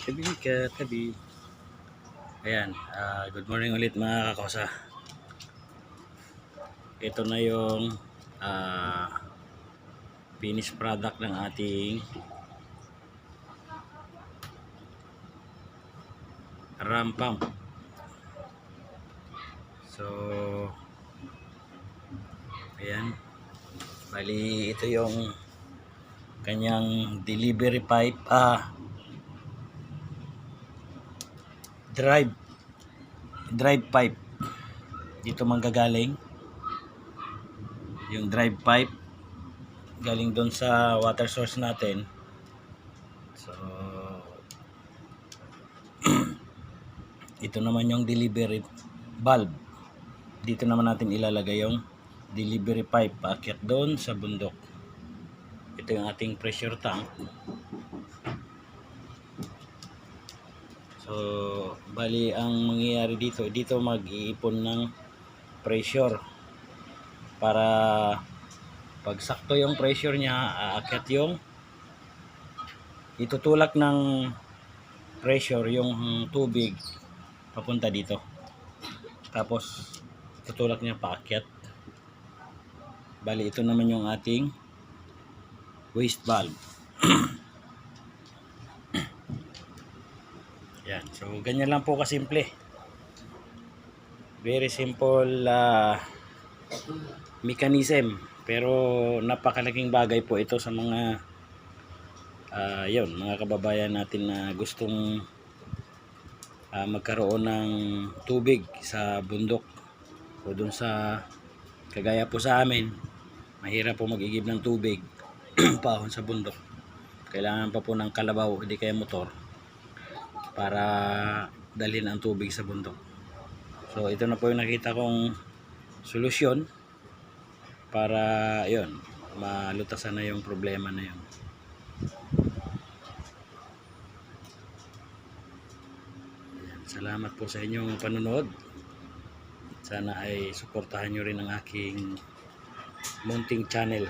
Tabi ka, tabi. Ayan, good morning ulit mga kakosa. Ito na yung finished product ng ating ram pump. So, ayan. Bali, ito yung kanyang delivery pipe, drive pipe. Dito manggagaling yung drive pipe galing doon sa water source natin. So ito naman yung delivery valve. Dito naman natin ilalagay yung delivery pipe paakyat doon sa bundok. Ito yung ating pressure tank. So bali ang mangyayari dito mag-iipon ng pressure para pag sakto yung pressure niya, aakyat yung itutulak ng pressure yung tubig papunta dito, tapos tutulak niya paakyat. Bali ito naman yung ating waste valve. Yan, so ganyan lang po kasimple, very simple mechanism, pero napakalaking bagay po ito sa mga mga kababayan natin na gustong magkaroon ng tubig sa bundok o dun sa kagaya po sa amin, mahirap po mag-igib ng tubig pahon sa bundok. Kailangan pa po ng kalabaw, hindi kaya motor, para dalhin ang tubig sa bundok. So ito na po yung nakita kong solusyon para malutasan na yung problema na yun. Salamat po sa inyong panonood. Sana ay suportahan nyo rin ang aking munting channel.